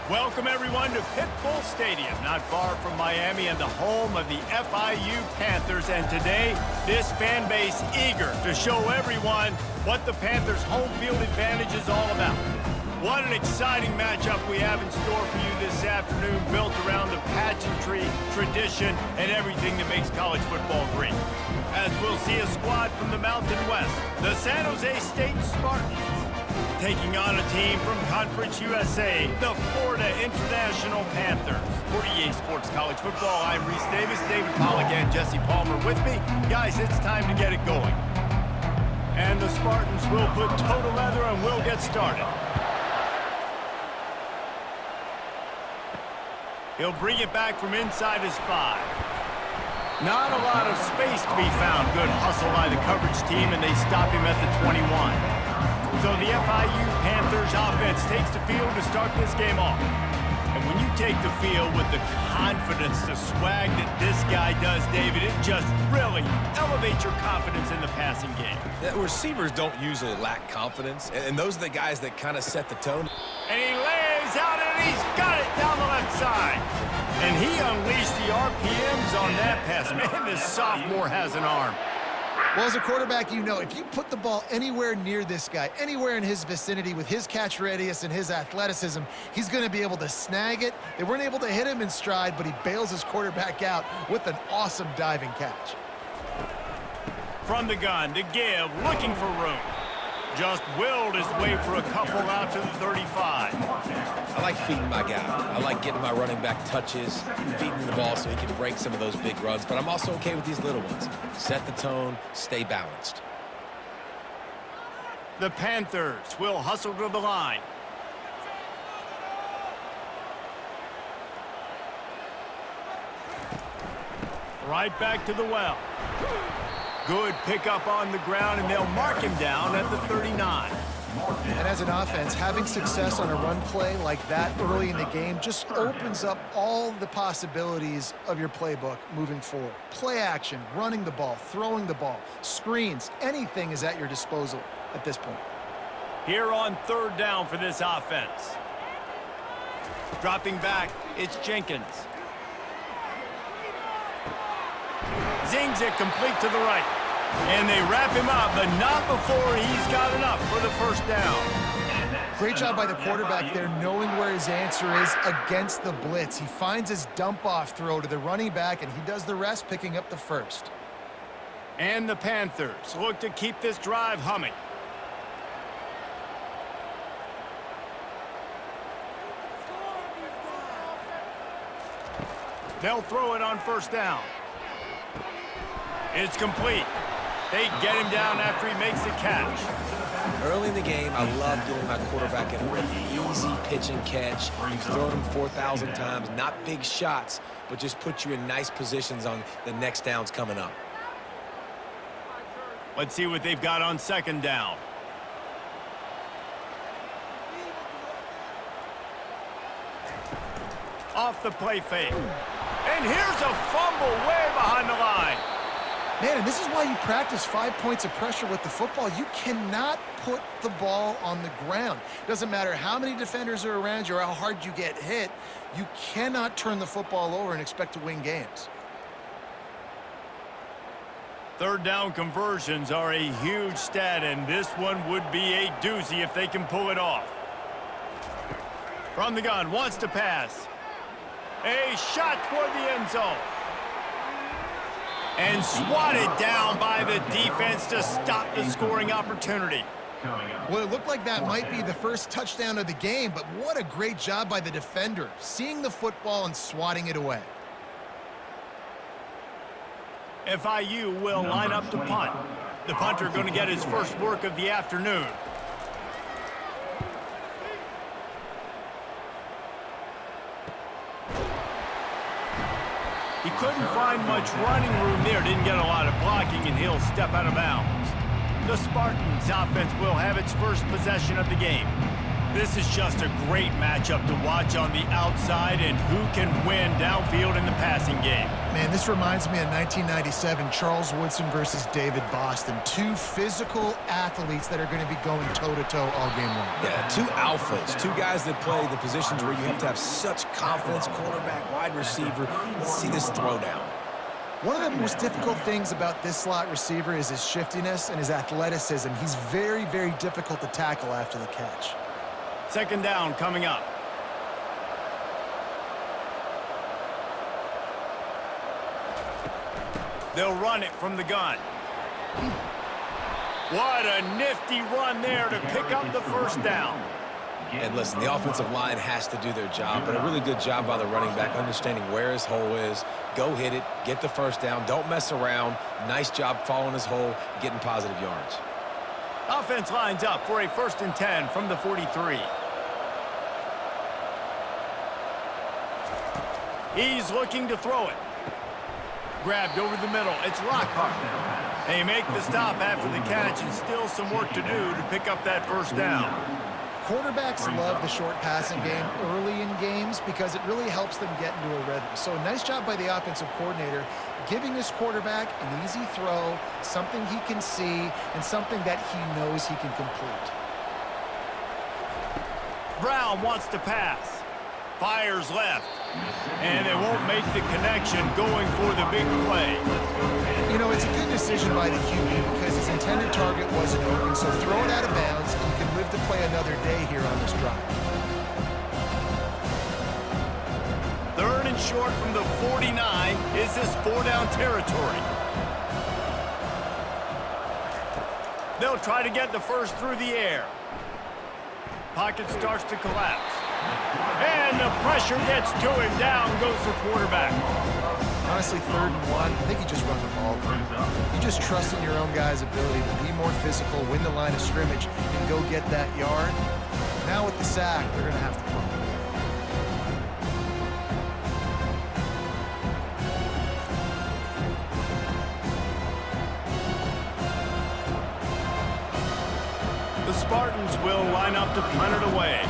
Welcome, everyone, to Pitbull Stadium, not far from Miami and the home of the FIU Panthers. And today, this fan base eager to show everyone what the Panthers' home field advantage is all about. What an exciting matchup we have in store for you this afternoon, built around the pageantry, tradition, and everything that makes college football great. As we'll see a squad from the Mountain West, the San Jose State Spartans, taking on a team from Conference USA, the Florida International Panthers. For EA Sports College Football, I'm Reese Davis, David Pollack, and Jesse Palmer with me. Guys, it's time to get it going. And the Spartans will put toe to leather and we'll get started. He'll bring it back from inside his 5. Not a lot of space to be found. Good hustle by the coverage team, and they stop him at the 21. So the FIU Panthers offense takes the field to start this game off. And when you take the field with the confidence, the swag that this guy does, David, it just really elevates your confidence in the passing game. The receivers don't usually lack confidence, and those are the guys that kind of set the tone. And he lays out, and he's got it down the left side. And he unleashed the RPMs on that pass. Man, this sophomore has an arm. Well, as a quarterback, you know, if you put the ball anywhere near this guy, anywhere in his vicinity with his catch radius and his athleticism, he's going to be able to snag it. They weren't able to hit him in stride, but he bails his quarterback out with an awesome diving catch. From the gun to give, looking for room. Just willed his way for a couple out to the 35. I like feeding my guy. I like getting my running back touches, feeding the ball so he can break some of those big runs, but I'm also okay with these little ones. Set the tone, stay balanced. The Panthers will hustle to the line. Right back to the well. Good pickup on the ground, and they'll mark him down at the 39. And as an offense, having success on a run play like that early in the game just opens up all the possibilities of your playbook moving forward. Play action, running the ball, throwing the ball, screens, anything is at your disposal at this point. Here on third down for this offense. Dropping back, it's Jenkins. Zings it complete to the right. And they wrap him up, but not before he's got enough for the first down. Great job by the quarterback there, knowing where his answer is against the blitz. He finds his dump-off throw to the running back, and he does the rest, picking up the first. And the Panthers look to keep this drive humming. They'll throw it on first down. It's complete. They get him down after he makes the catch. Early in the game, I love getting my quarterback in an easy pitch and catch. You've thrown him 4,000 times, not big shots, but just put you in nice positions on the next downs coming up. Let's see what they've got on second down. Off the play fake. And here's a fumble way behind the line. Man, and this is why you practice 5 points of pressure with the football. You cannot put the ball on the ground. Doesn't matter how many defenders are around you or how hard you get hit, you cannot turn the football over and expect to win games. Third down conversions are a huge stat, and this one would be a doozy if they can pull it off. From the gun, wants to pass. A shot toward the end zone. And swatted down by the defense to stop the scoring opportunity. Well, it looked like that might be the first touchdown of the game, but what a great job by the defender, seeing the football and swatting it away. FIU will line up to punt. The punter going to get his first work of the afternoon. He couldn't find much running room there, didn't get a lot of blocking, and he'll step out of bounds. The Spartans offense will have its first possession of the game. This is just a great matchup to watch on the outside and who can win downfield in the passing game. Man, this reminds me of 1997, Charles Woodson versus David Boston. Two physical athletes that are going to be going toe-to-toe all game long. Yeah, two alphas, two guys that play the positions where you have to have such confidence, quarterback, wide receiver. Let's see this throwdown. One of the most difficult things about this slot receiver is his shiftiness and his athleticism. He's very, very difficult to tackle after the catch. Second down coming up. They'll run it from the gun. What a nifty run there to pick up the first down. And listen, the offensive line has to do their job, but a really good job by the running back, understanding where his hole is. Go hit it, get the first down, don't mess around. Nice job following his hole, getting positive yards. Offense lines up for a 1st and 10 from the 43. He's looking to throw it. Grabbed over the middle. It's Lockhart. They make the stop after the catch and still some work to do to pick up that first down. Quarterbacks love the short passing game early in games because it really helps them get into a rhythm. So nice job by the offensive coordinator giving his quarterback an easy throw, something he can see, and something that he knows he can complete. Brown wants to pass. Fires left. And they won't make the connection going for the big play. You know, it's a good decision by the QB because his intended target wasn't open, so throw it out of bounds and you can live to play another day here on this drive. 3rd and short from the 49. Is this 4-down territory? They'll try to get the first through the air. Pocket starts to collapse. And the pressure gets to him. Down goes the quarterback. Honestly, 3rd and 1, I think you just run the ball. You just trust in your own guy's ability to be more physical, win the line of scrimmage, and go get that yard. Now with the sack, they're going to have to punt. The Spartans will line up to punt it away.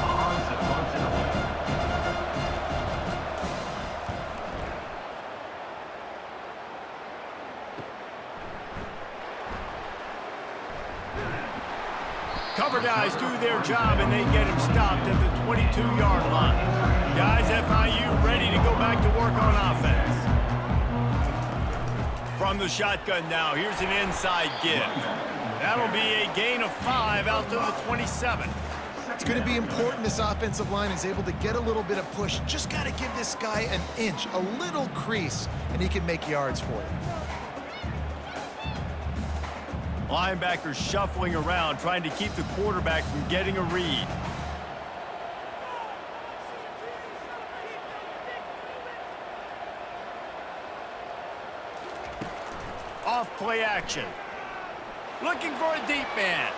Cover guys do their job, and they get him stopped at the 22-yard line. Guys, FIU ready to go back to work on offense. From the shotgun now, here's an inside give. That'll be a gain of 5 out to the 27. It's going to be important this offensive line is able to get a little bit of push. Just got to give this guy an inch, a little crease, and he can make yards for you. Linebackers shuffling around, trying to keep the quarterback from getting a read. Off play action. Looking for a deep man.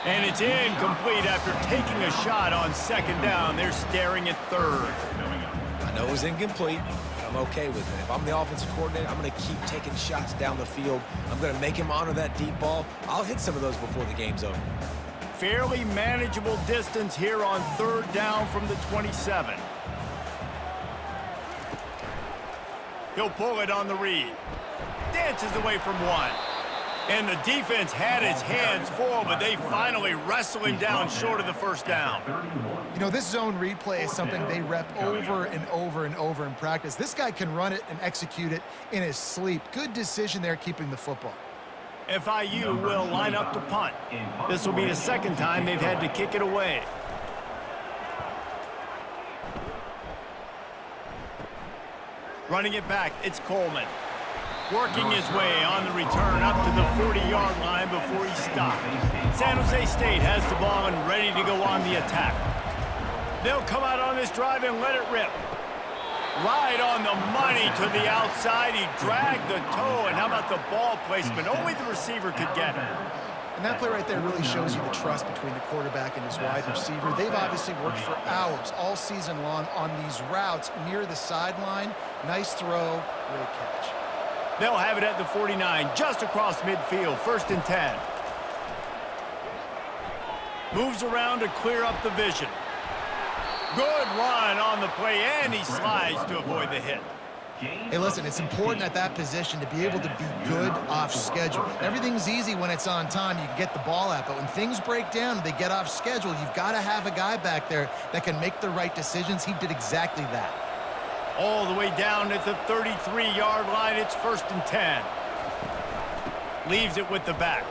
And it's incomplete after taking a shot on 2nd down. They're staring at 3rd. I know it was incomplete. I'm okay with it. If I'm the offensive coordinator, I'm going to keep taking shots down the field. I'm going to make him honor that deep ball. I'll hit some of those before the game's over. Fairly manageable distance here on 3rd down from the 27. He'll pull it on the read. Dances away from 1. And the defense had its hands full, but they finally wrestle him down short of the first down. You know, this zone replay is something they rep over and over and over in practice. This guy can run it and execute it in his sleep. Good decision there keeping the football. FIU will line up to punt. This will be the 2nd time they've had to kick it away. Running it back, it's Coleman. Working his way on the return up to the 40-yard line before he stopped. San Jose State has the ball and ready to go on the attack. They'll come out on this drive and let it rip. Right on the money to the outside. He dragged the toe, and how about the ball placement? Only the receiver could get it. And that play right there really shows you the trust between the quarterback and his wide receiver. They've obviously worked for hours all season long on these routes near the sideline. Nice throw, great catch. They'll have it at the 49, just across midfield, 1st and 10. Moves around to clear up the vision. Good run on the play, and he slides to avoid the hit. Hey, listen, it's important at that position to be able to be good off schedule. Everything's easy when it's on time. You can get the ball out, but when things break down and they get off schedule, you've got to have a guy back there that can make the right decisions. He did exactly that. All the way down at the 33-yard line, it's 1st and 10. Leaves it with the back.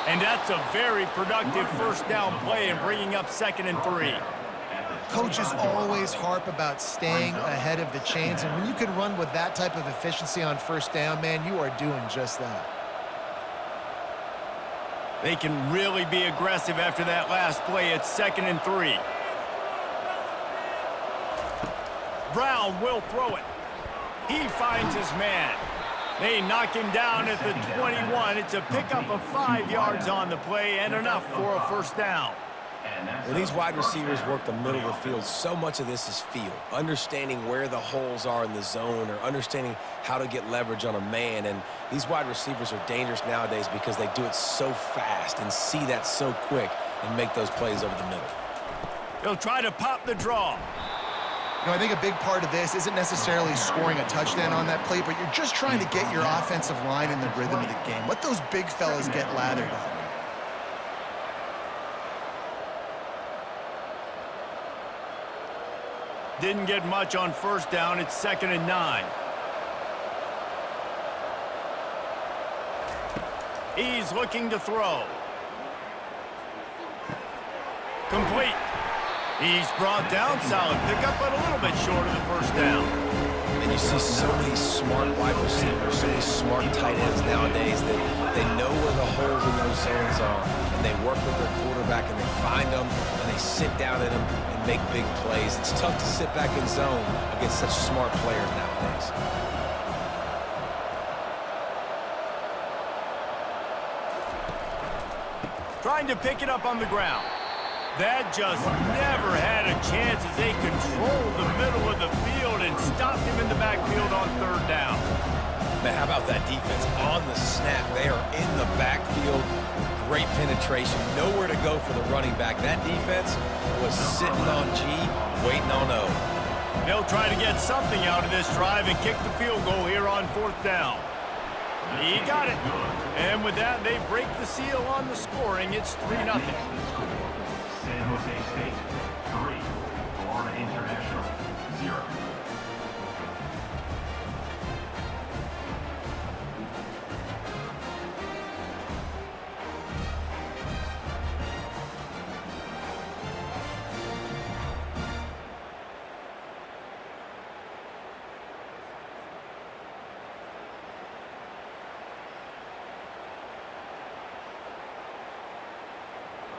And that's a very productive first down play and bringing up 2nd and 3. Coaches always harp about staying ahead of the chains, and when you can run with that type of efficiency on first down, man, you are doing just that. They can really be aggressive after that last play. It's 2nd and 3. Brown will throw it. He finds his man. They knock him down at the 21. It's a pickup of 5 yards on the play and enough for a first down. When these wide receivers work the middle of the field, so much of this is feel. Understanding where the holes are in the zone or understanding how to get leverage on a man. And these wide receivers are dangerous nowadays because they do it so fast and see that so quick and make those plays over the middle. He'll try to pop the draw. You know, I think a big part of this isn't necessarily scoring a touchdown on that play, but you're just trying to get your offensive line in the rhythm of the game. Let those big fellas get lathered up. Didn't get much on first down. It's 2nd and 9. He's looking to throw. Complete. He's brought down. Solid pickup, but a little bit short of the first down. And you see so many smart wide receivers, so many smart tight ends nowadays that they know where the holes in those zones are. And they work with their quarterback, and they find them, and they sit down in them and make big plays. It's tough to sit back in zone against such smart players nowadays. Trying to pick it up on the ground. That just never had a chance as they controlled the middle of the field and stopped him in the backfield on 3rd down. Man, how about that defense on the snap? They are in the backfield with great penetration. Nowhere to go for the running back. That defense was sitting on G, waiting on O. They'll try to get something out of this drive and kick the field goal here on 4th down. He got it. And with that, they break the seal on the scoring. It's 3-0. San Jose State, 3. Florida International, 0.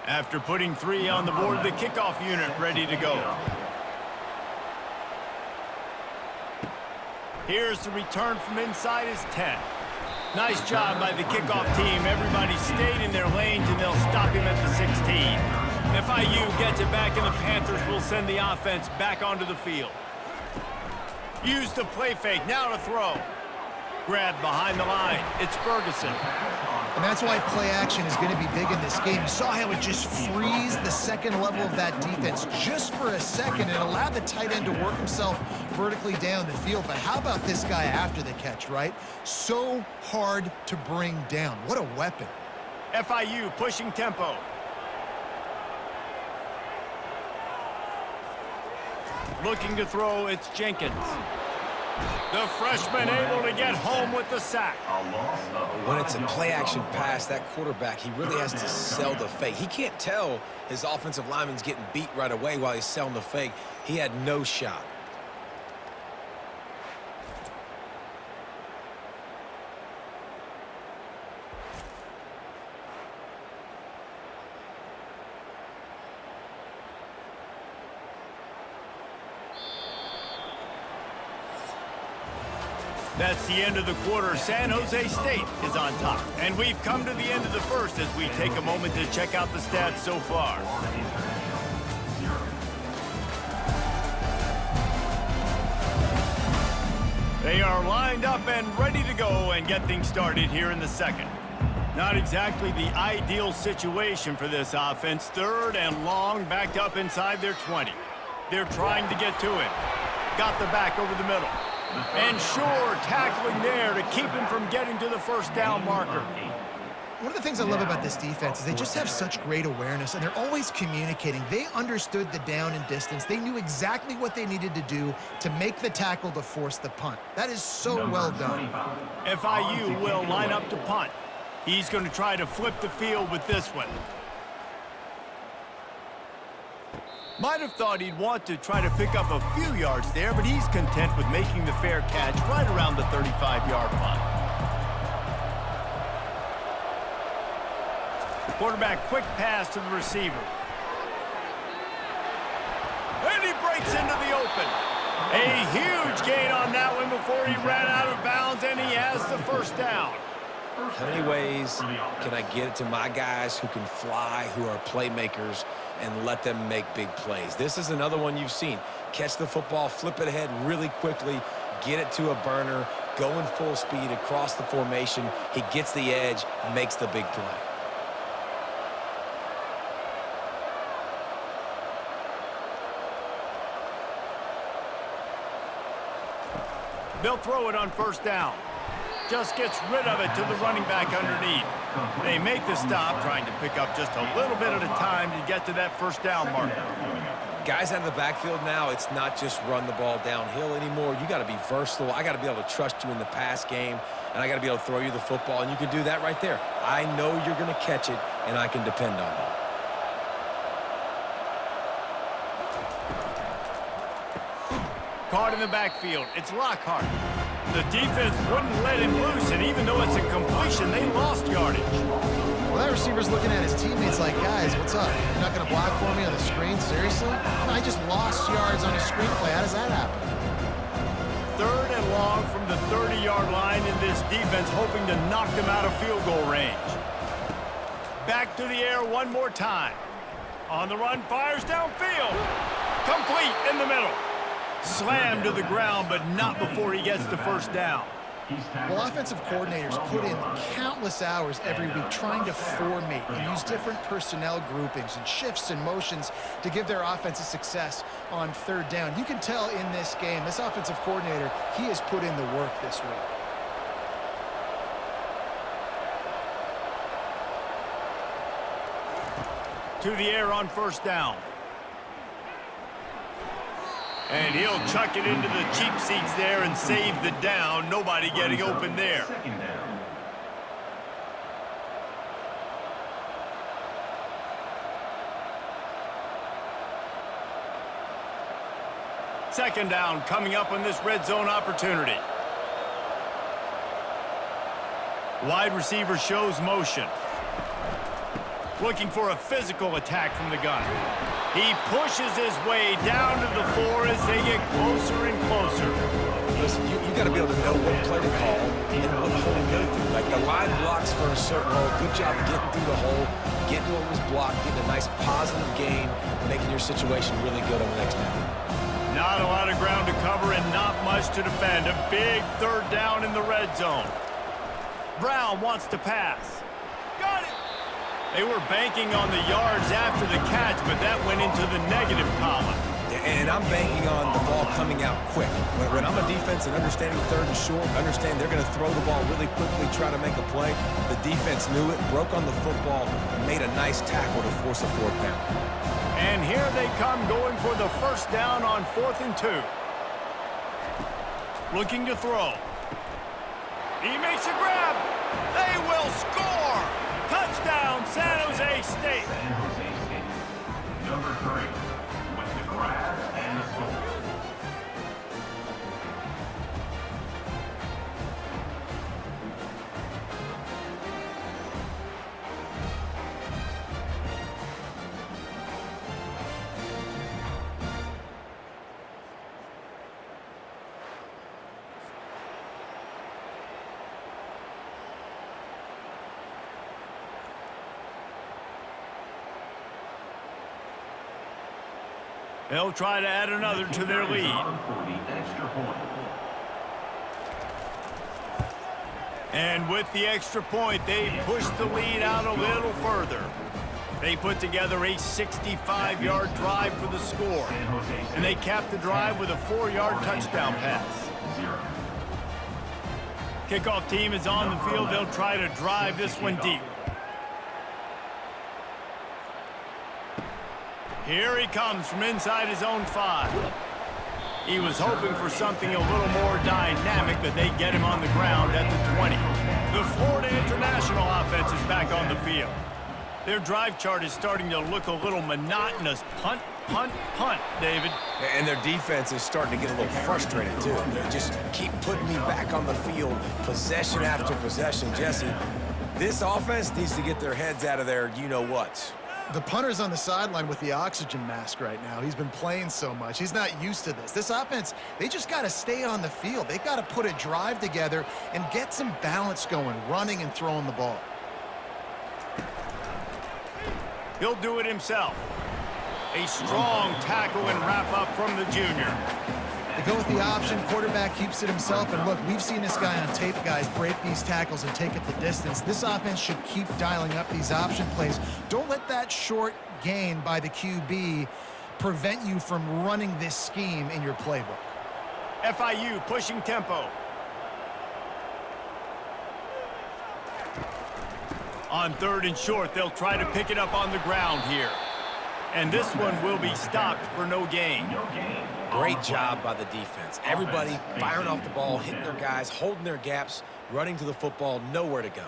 After putting 3 on the board, the kickoff unit ready to go. Here's the return from inside his 10. Nice job by the kickoff team. Everybody stayed in their lanes, and they'll stop him at the 16. FIU gets it back, and the Panthers will send the offense back onto the field. Use the play fake. Now to throw. Grab behind the line. It's Ferguson. And that's why play action is going to be big in this game. You saw how it just frees the second level of that defense just for a second and allowed the tight end to work himself vertically down the field. But how about this guy after the catch, right? So hard to bring down. What a weapon. FIU pushing tempo. Looking to throw, it's Jenkins. The freshman able to get home with the sack. When it's a play-action pass, that quarterback, he really has to sell the fake. He can't tell his offensive lineman's getting beat right away while he's selling the fake. He had no shot. That's the end of the quarter. San Jose State is on top. And we've come to the end of the first as we take a moment to check out the stats so far. They are lined up and ready to go and get things started here in the second. Not exactly the ideal situation for this offense. 3rd and long, backed up inside their 20. They're trying to get to it. Got the back over the middle. And sure, tackling there to keep him from getting to the first down marker. One of the things I love about this defense is they just have such great awareness, and they're always communicating. They understood the down and distance. They knew exactly what they needed to do to make the tackle to force the punt. That is so well done. FIU will line up to punt. He's going to try to flip the field with this one. Might have thought he'd want to try to pick up a few yards there, but he's content with making the fair catch right around the 35-yard line. Quarterback, quick pass to the receiver. And he breaks into the open. A huge gain on that one before he ran out of bounds, and he has the first down. How many ways can I get it to my guys who can fly, who are playmakers, and let them make big plays? This is another one you've seen. Catch the football, flip it ahead really quickly, get it to a burner, go in full speed across the formation. He gets the edge, makes the big play. They'll throw it on first down. Just gets rid of it to the running back underneath. They make the stop, trying to pick up just a little bit at a time to get to that first down marker. Guys out of the backfield now, it's not just run the ball downhill anymore. You got to be versatile. I got to be able to trust you in the pass game, and I got to be able to throw you the football, and you can do that right there. I know you're going to catch it, and I can depend on you. Caught in the backfield. It's Lockhart. The defense wouldn't let him loose, and even though it's a completion, they lost yardage. Well, that receiver's looking at his teammates like, guys, what's up? You're not going to block for me on the screen? Seriously? I just lost yards on a screen play. How does that happen? 3rd and long from the 30-yard line, in this defense hoping to knock them out of field goal range. Back to the air one more time. On the run, fires downfield. Complete in the middle. Slammed to the ground, but not before he gets the first down. Well, offensive coordinators put in countless hours every week trying to formate and use different personnel groupings and shifts and motions to give their offensive success on 3rd down. You can tell in this game, this offensive coordinator, he has put in the work this week. To the air on first down. And he'll chuck it into the cheap seats there and save the down. Nobody getting open there. Second down coming up on this red zone opportunity. Wide receiver shows motion. Looking for a physical attack from the gun. He pushes his way down to the 4 as they get closer and closer. Listen, you got to be able to know what play to call and what hole to go through. Like the line blocks for a certain hole. Good job getting through the hole, getting what was blocked, getting a nice positive gain, making your situation really good on the next down. Not a lot of ground to cover and not much to defend. A big 3rd down in the red zone. Brown wants to pass. Got it! They were banking on the yards after the catch, but that went into the negative column. And I'm banking on the ball coming out quick. When I'm a defense and understanding 3rd and short, understand they're going to throw the ball really quickly, try to make a play. The defense knew it, broke on the football, made a nice tackle to force a 4th down. And here they come going for the first down on 4th and 2. Looking to throw. He makes a grab. They will score. Touchdown, San Jose State. San Jose State, number 3, with the grab and the score. They'll try to add another to their lead. And with the extra point, they push the lead out a little further. They put together a 65-yard drive for the score. And they cap the drive with a 4-yard touchdown pass. Kickoff team is on the field. They'll try to drive this one deep. Here he comes from inside his own 5. He was hoping for something a little more dynamic, but they get him on the ground at the 20. The Florida International offense is back on the field. Their drive chart is starting to look a little monotonous. Punt, punt, punt, David. And their defense is starting to get a little frustrated, too. They just keep putting me back on the field, possession after possession. Jesse, this offense needs to get their heads out of their you-know-whats. The punter's on the sideline with the oxygen mask right now. He's been playing so much. He's not used to this. This offense, they just got to stay on the field. They've got to put a drive together and get some balance going, running and throwing the ball. He'll do it himself. A strong tackle and wrap-up from the junior. They go with the option. Quarterback keeps it himself. And look, we've seen this guy on tape, guys, break these tackles and take it the distance. This offense should keep dialing up these option plays. Don't let that short gain by the QB prevent you from running this scheme in your playbook. FIU pushing tempo. On 3rd and short, they'll try to pick it up on the ground here. And this one will be stopped for no gain. Great job by the defense. Everybody firing off the ball, hitting their guys, holding their gaps, running to the football, nowhere to go.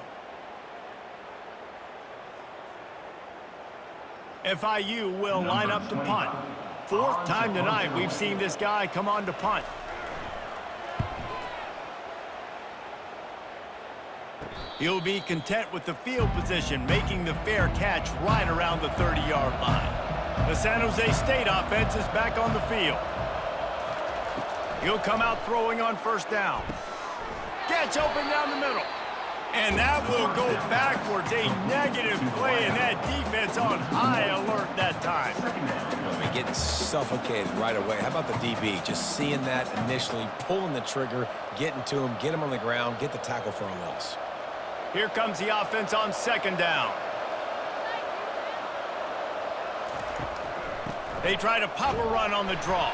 FIU will line up to punt. 4th time tonight we've seen this guy come on to punt. He'll be content with the field position, making the fair catch right around the 30-yard line. The San Jose State offense is back on the field. He'll come out throwing on 1st down. Gets open down the middle. And that will go backwards. A negative play, and that defense on high alert that time. I mean, getting suffocated right away. How about the DB? Just seeing that initially, pulling the trigger, getting to him, get him on the ground, get the tackle for a loss. Here comes the offense on 2nd down. They try to pop a run on the draw.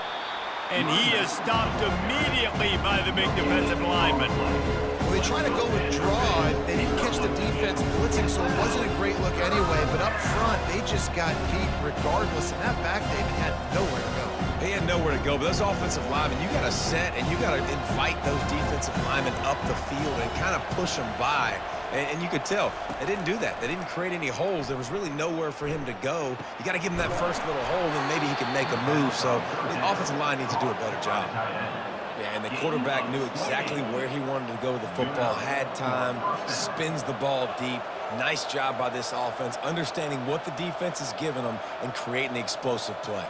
And he is stopped immediately by the big defensive lineman. Well, they try to go with draw. They didn't catch the defense blitzing, so it wasn't a great look anyway. But up front, they just got beat regardless. And that back, David, had nowhere to go. They had nowhere to go, but those offensive linemen, you got to set and you got to invite those defensive linemen up the field and kind of push them by. And you could tell they didn't do that. They didn't create any holes. There was really nowhere for him to go. You got to give him that first little hole, and maybe he can make a move. So the offensive line needs to do a better job. Yeah, and the quarterback knew exactly where he wanted to go with the football, had time, spins the ball deep. Nice job by this offense, understanding what the defense is giving them and creating the explosive play.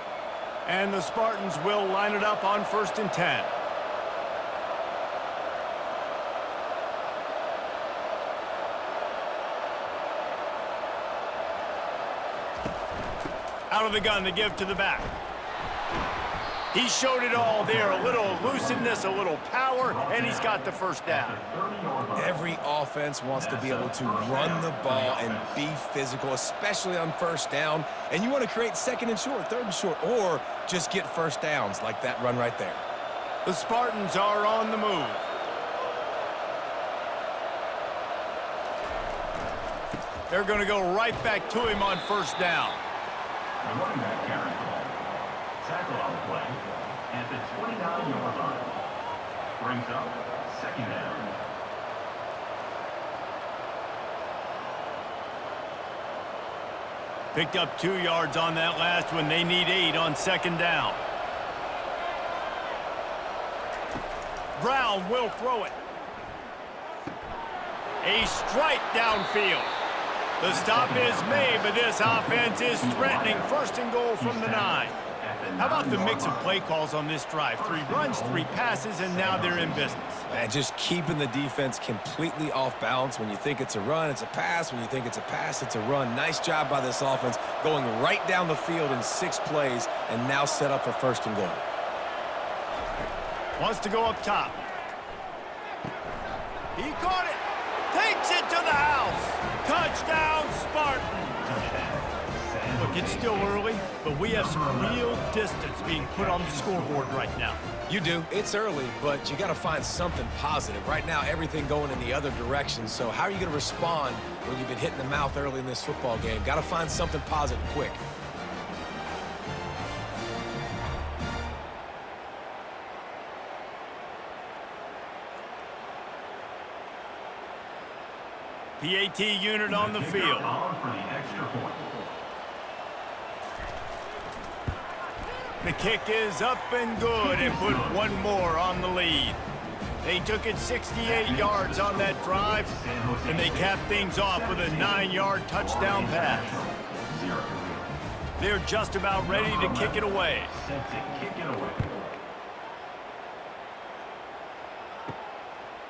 And the Spartans will line it up on 1st and 10. Out of the gun to give to the back. He showed it all there. A little elusiveness, a little power, and he's got the 1st down. Every offense wants to be able to run the ball and be physical, especially on 1st down. And you want to create 2nd and short, 3rd and short, or just get 1st downs like that run right there. The Spartans are on the move. They're going to go right back to him on 1st down. The running back carry call. Tackle on the play at the 29-yard line. Brings up 2nd down. Picked up 2 yards on that last one. They need 8 on 2nd down. Brown will throw it. A strike downfield. The stop is made, but this offense is threatening 1st and goal from the 9. How about the mix of play calls on this drive? 3 runs, 3 passes, and now they're in business. And just keeping the defense completely off balance. When you think it's a run, it's a pass. When you think it's a pass, it's a run. Nice job by this offense, going right down the field in 6 plays, and now set up for 1st and goal. Wants to go up top. He caught it. Takes it to the house. Touchdown, Spartans. Look, it's still early, but we have some real distance being put on the scoreboard right now. You do. It's early, but you got to find something positive. Right now, everything going in the other direction. So how are you going to respond when you've been hit in the mouth early in this football game? Got to find something positive quick. PAT unit on the field. The kick is up and good and put one more on the lead. They took it 68 yards on that drive, and they capped things off with a 9-yard touchdown pass. They're just about ready to kick it away.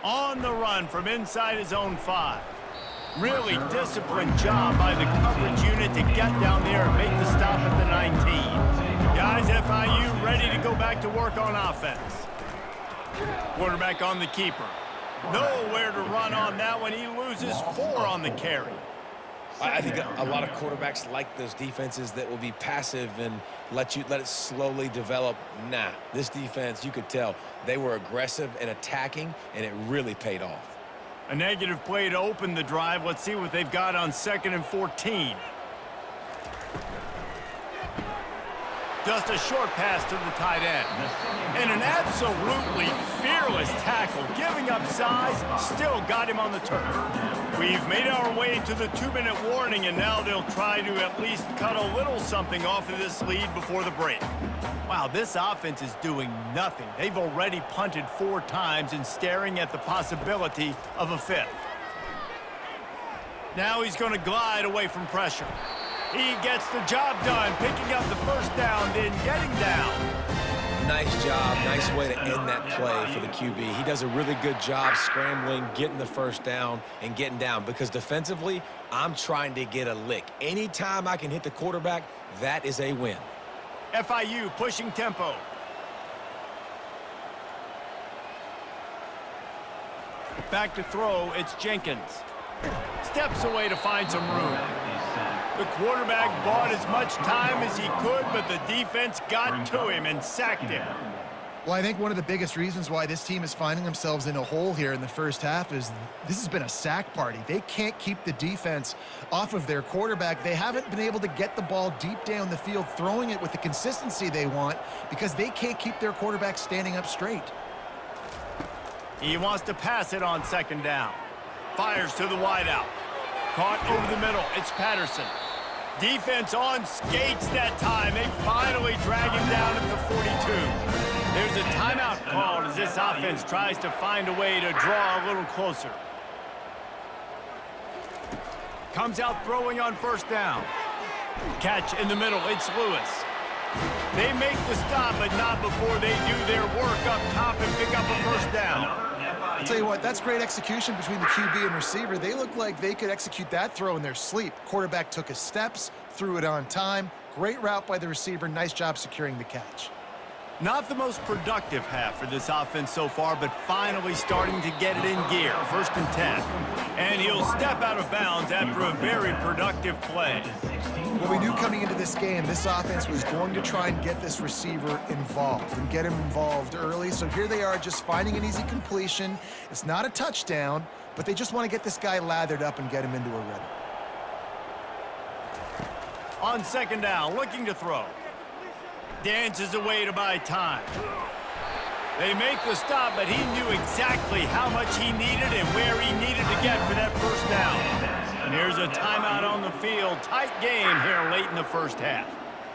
On the run from inside his own 5. Really disciplined job by the coverage unit to get down there and make the stop at the 19. Guys, FIU ready to go back to work on offense. Quarterback on the keeper. Nowhere to run on that one. He loses 4 on the carry. I think a lot of quarterbacks like those defenses that will be passive and let it slowly develop. Nah, this defense, you could tell, they were aggressive and attacking, and it really paid off. A negative play to open the drive. Let's see what they've got on 2nd and 14. Just a short pass to the tight end. And an absolutely fearless tackle, giving up size, still got him on the turf. We've made our way to the 2-minute warning, and now they'll try to at least cut a little something off of this lead before the break. Wow, this offense is doing nothing. They've already punted 4 times and staring at the possibility of a 5th. Now he's going to glide away from pressure. He gets the job done, picking up the first down, then getting down. Nice job. Nice way to end that play for the QB. He does a really good job scrambling, getting the first down, and getting down. Because defensively, I'm trying to get a lick. Anytime I can hit the quarterback, that is a win. FIU pushing tempo. Back to throw, it's Jenkins. Steps away to find some room. The quarterback bought as much time as he could, but the defense got to him and sacked him. Well, I think one of the biggest reasons why this team is finding themselves in a hole here in the first half is this has been a sack party. They can't keep the defense off of their quarterback. They haven't been able to get the ball deep down the field, throwing it with the consistency they want because they can't keep their quarterback standing up straight. He wants to pass it on 2nd down. Fires to the wideout. Caught over the middle. It's Patterson. Defense on skates that time. They finally drag him down at the 42. There's a timeout called as this offense tries to find a way to draw a little closer. Comes out throwing on 1st down. Catch in the middle. It's Lewis. They make the stop, but not before they do their work up top and pick up a 1st down. I'll tell you what, that's great execution between the QB and receiver. They look like they could execute that throw in their sleep. Quarterback took his steps, threw it on time. Great route by the receiver. Nice job securing the catch. Not the most productive half for this offense so far, but finally starting to get it in gear. 1st and 10. And he'll step out of bounds after a very productive play. Well, we knew coming into this game, this offense was going to try and get this receiver involved and get him involved early. So here they are just finding an easy completion. It's not a touchdown, but they just want to get this guy lathered up and get him into a rhythm. On 2nd down, looking to throw. Dances away to buy time. They make the stop, but he knew exactly how much he needed and where he needed to get for that 1st down. And here's a timeout on the field. Tight game here late in the first half.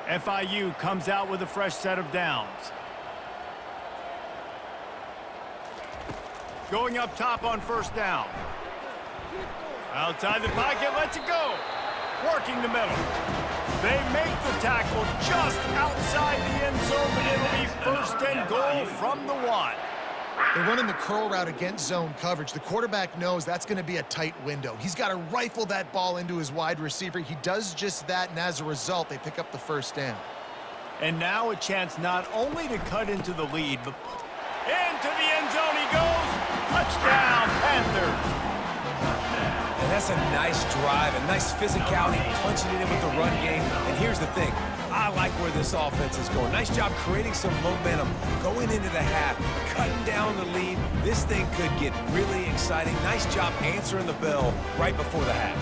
FIU comes out with a fresh set of downs. Going up top on 1st down. Outside the pocket, lets it go. Working the middle. They make the tackle just outside the end zone, but it'll be 1st and goal from the 1. They're running the curl route against zone coverage. The quarterback knows that's going to be a tight window. He's got to rifle that ball into his wide receiver. He does just that, and as a result, they pick up the 1st down. And now a chance not only to cut into the lead, but into the end zone he goes. Touchdown, Panthers. And that's a nice drive, a nice physicality, punching it in with the run game. And here's the thing. I like where this offense is going. Nice job creating some momentum going into the half, cutting down the lead. This thing could get really exciting. Nice job answering the bell right before the half.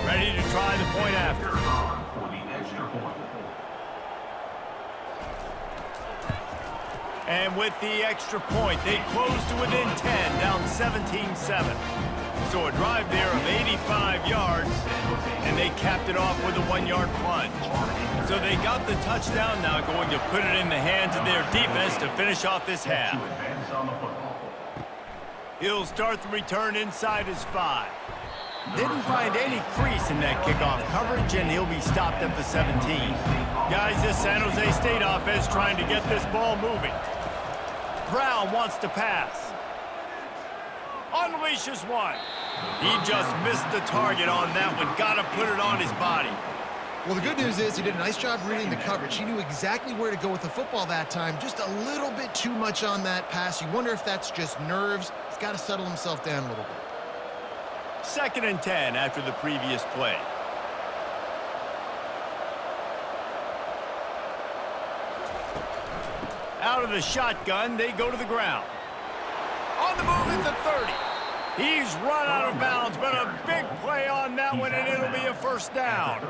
Ready to try the point after. For the extra point. And with the extra point, they close to within 10, down 17-7. So a drive there of 85 yards, and they capped it off with a 1-yard plunge. So they got the touchdown, now going to put it in the hands of their defense to finish off this half. He'll start the return inside his 5. Didn't find any crease in that kickoff coverage, and he'll be stopped at the 17. Guys, this San Jose State offense trying to get this ball moving. Brown wants to pass. Unleashes one. He just missed the target on that one. Got to put it on his body. Well, the good news is he did a nice job reading the coverage. He knew exactly where to go with the football that time. Just a little bit too much on that pass. You wonder if that's just nerves. He's got to settle himself down a little bit. 2nd and 10 after the previous play. Out of the shotgun, they go to the ground. On the move at the 30. He's run out of bounds, but a big play on that one, and it'll be a first down.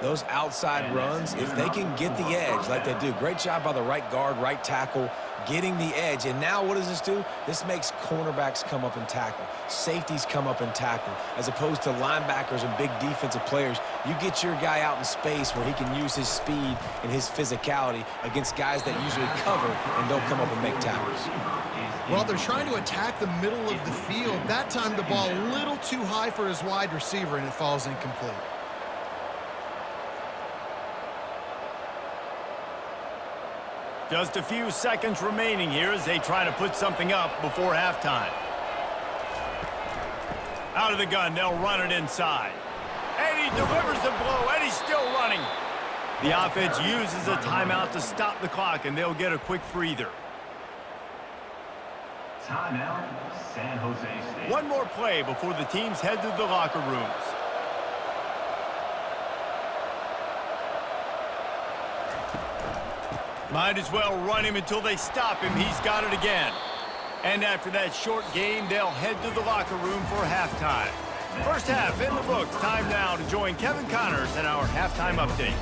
Those outside runs, if they can get the edge like they do, great job by the right guard, right tackle, getting the edge. And now what does this do? This makes cornerbacks come up and tackle. Safeties come up and tackle. As opposed to linebackers and big defensive players, you get your guy out in space where he can use his speed and his physicality against guys that usually cover and don't come up and make tackles. Well, they're trying to attack the middle of the field. That time the ball a little too high for his wide receiver, and it falls incomplete. Just a few seconds remaining here as they try to put something up before halftime. Out of the gun, they'll run it inside. And he delivers the blow, and he's still running. The offense uses a timeout to stop the clock, and they'll get a quick breather. Timeout, San Jose State. One more play before the teams head to the locker rooms. Might as well run him until they stop him. He's got it again. And after that short game, they'll head to the locker room for halftime. First half in the books. Time now to join Kevin Connors in our halftime update.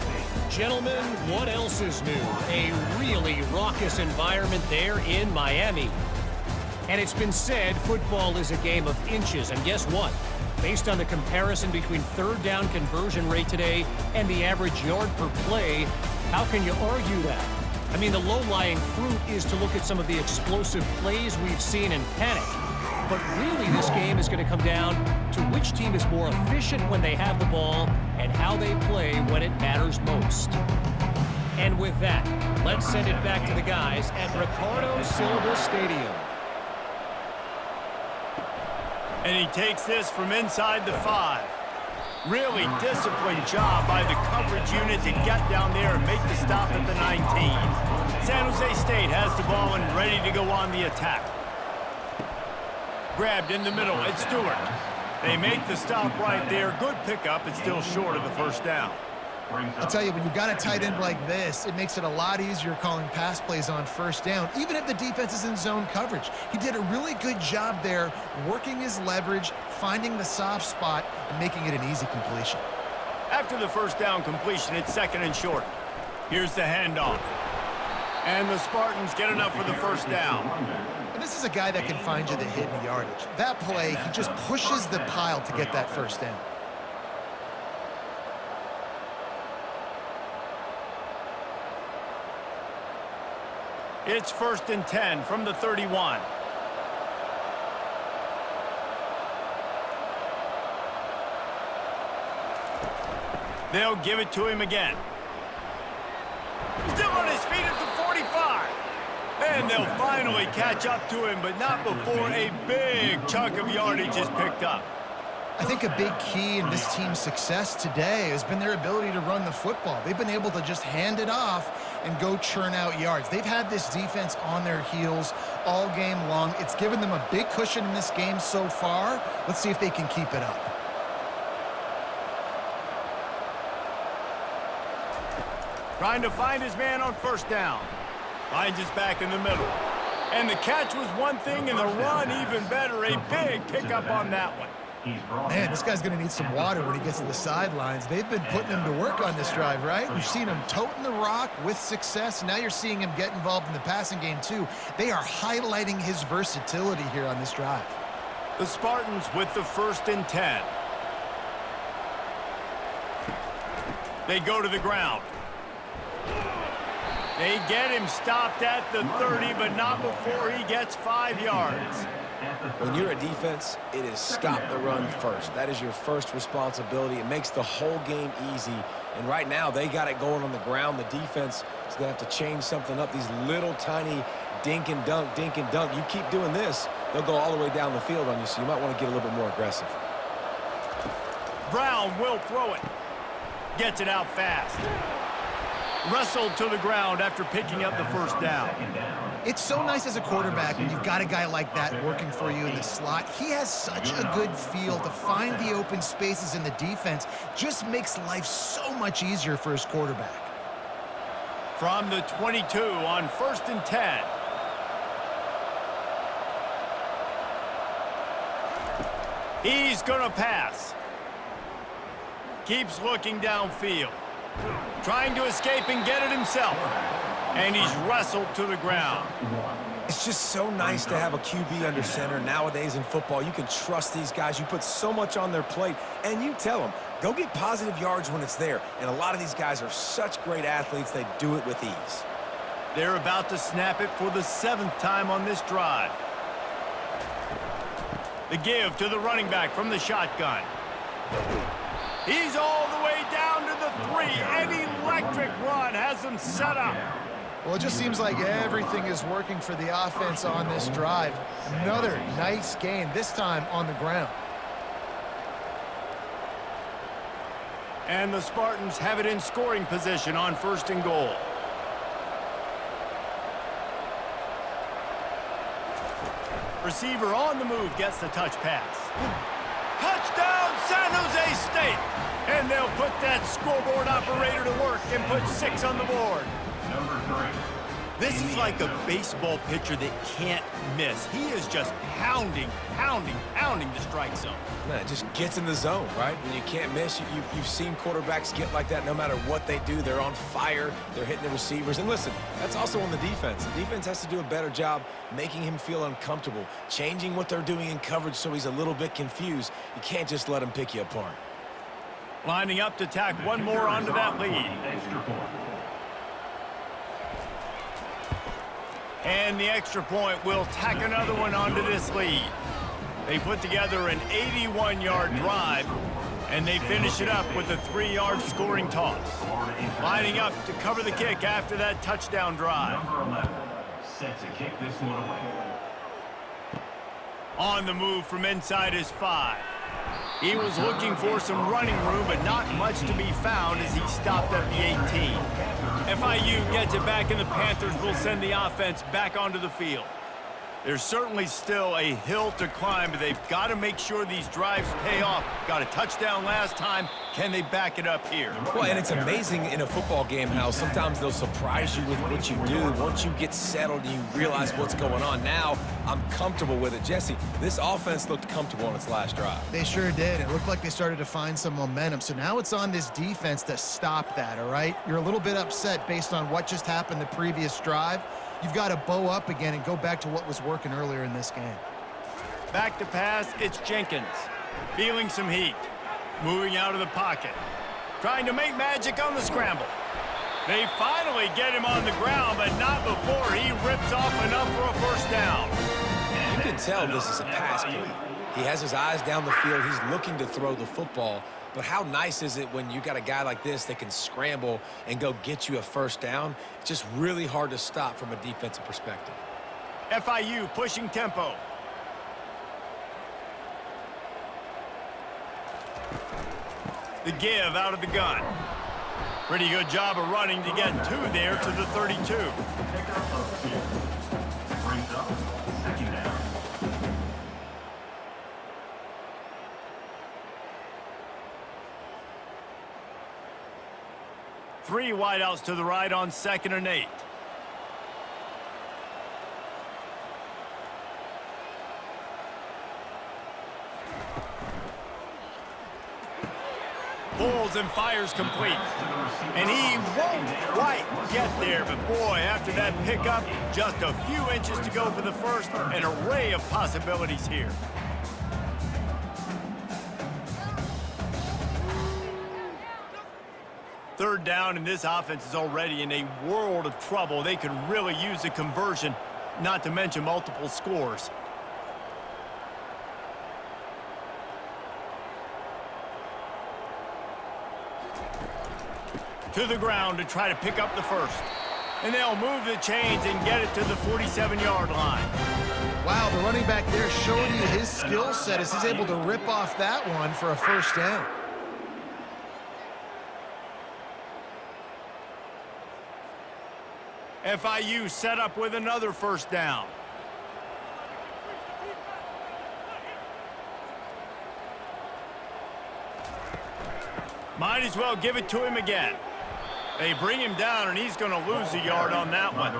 Gentlemen, what else is new? A really raucous environment there in Miami. And it's been said football is a game of inches. And guess what? Based on the comparison between third down conversion rate today and the average yard per play, how can you argue that? I mean, the low-lying fruit is to look at some of the explosive plays we've seen in panic. But really, this game is going to come down to which team is more efficient when they have the ball and how they play when it matters most. And with that, let's send it back to the guys at Ricardo Silva Stadium. And he takes this from inside the 5. Really disciplined job by the coverage unit to get down there and make the stop at the 19. San Jose State has the ball and ready to go on the attack. Grabbed in the middle, it's Stewart. They make the stop right there. Good pickup, it's still short of the first down. I'll tell you, when you've got a tight end like this, it makes it a lot easier calling pass plays on first down, even if the defense is in zone coverage. He did a really good job there, working his leverage, finding the soft spot, and making it an easy completion. After the first down completion, it's 2nd and short. Here's the handoff. And the Spartans get enough for the first down. And this is a guy that can find you the hidden yardage. That play, he just pushes the pile to get that first down. It's 1st and 10 from the 31. They'll give it to him again. Still on his feet at the 45. And they'll finally catch up to him, but not before a big chunk of yardage is picked up. I think a big key in this team's success today has been their ability to run the football. They've been able to just hand it off and go churn out yards. They've had this defense on their heels all game long. It's given them a big cushion in this game so far. Let's see if they can keep it up. Trying to find his man on first down. Finds his back in the middle. And the catch was one thing, and the run even better. A big pickup on that one. Man, this guy's going to need some water when he gets to the sidelines. They've been putting him to work on this drive, right? We've seen him toting the rock with success. Now you're seeing him get involved in the passing game, too. They are highlighting his versatility here on this drive. The Spartans with the 1st and 10. They go to the ground. They get him stopped at the 30, but not before he gets 5 yards. When you're a defense, it is stop the run first. That is your first responsibility. It makes the whole game easy. And right now, they got it going on the ground. The defense is going to have to change something up. These little tiny dink and dunk, dink and dunk. You keep doing this, they'll go all the way down the field on you, so you might want to get a little bit more aggressive. Brown will throw it. Gets it out fast. Wrestled to the ground after picking up the 1st down. It's so nice as a quarterback when you've got a guy like that working for you in the slot. He has such a good feel to find the open spaces in the defense. Just makes life so much easier for his quarterback. From the 22 on 1st and 10. He's going to pass. Keeps looking downfield. Trying to escape and get it himself. And he's wrestled to the ground. It's just so nice to have a QB under center. Nowadays in football, you can trust these guys. You put so much on their plate, and you tell them, go get positive yards when it's there. And a lot of these guys are such great athletes, they do it with ease. They're about to snap it for the 7th time on this drive. The give to the running back from the shotgun. He's all the way down to the 3. An electric run has him set up. Well, it just seems like everything is working for the offense on this drive. Another nice gain, this time on the ground. And the Spartans have it in scoring position on 1st and goal. Receiver on the move gets the touch pass. Touchdown, San Jose State! And they'll put that scoreboard operator to work and put 6 on the board. Number 3. This is like a baseball pitcher that can't miss. He is just pounding the strike zone. Man, it just gets in the zone, right? When you can't miss, you've seen quarterbacks get like that no matter what they do. They're on fire. They're hitting the receivers. And listen, that's also on the defense. The defense has to do a better job making him feel uncomfortable, changing what they're doing in coverage so he's a little bit confused. You can't just let him pick you apart. Lining up to tack one more onto that lead. Extra point. And the extra point will tack another one onto this lead. They put together an 81-yard drive, and they finish it up with a 3-yard scoring toss. Lining up to cover the kick after that touchdown drive. Number 11. Set to kick this one away. On the move from inside his 5. He was looking for some running room, but not much to be found as he stopped at the 18. FIU gets it back, and the Panthers will send the offense back onto the field. There's certainly still a hill to climb, but they've got to make sure these drives pay off. Got a touchdown last time. Can they back it up here? Well, and it's amazing in a football game how sometimes they'll surprise you with what you do. Once you get settled and you realize what's going on, now I'm comfortable with it. Jesse, this offense looked comfortable on its last drive. They sure did. It looked like they started to find some momentum. So now it's on this defense to stop that, all right? You're a little bit upset based on what just happened the previous drive. You've got to bow up again and go back to what was working earlier in this game. Back to pass, it's Jenkins. Feeling some heat. Moving out of the pocket. Trying to make magic on the scramble. They finally get him on the ground, but not before he rips off enough for a first down. You can tell this is a pass play. He has his eyes down the field. He's looking to throw the football. But how nice is it when you got a guy like this that can scramble and go get you a first down? It's just really hard to stop from a defensive perspective. FIU pushing tempo. The give out of the gun. Pretty good job of running to get 2 there to the 32. Pickup of 2. Brings up 2nd down. Three wideouts to the right on 2nd and 8. Pulls and fires complete. And he won't quite get there, but boy, after that pickup, just a few inches to go for the first. An array of possibilities here. Third down, and this offense is already in a world of trouble. They could really use a conversion, not to mention multiple scores. To the ground to try to pick up the first. And they'll move the chains and get it to the 47-yard line. Wow, the running back there showing you his skill set as he's able to rip off that one for a first down. FIU set up with another first down. Might as well give it to him again. They bring him down, and he's going to lose a yard on that one.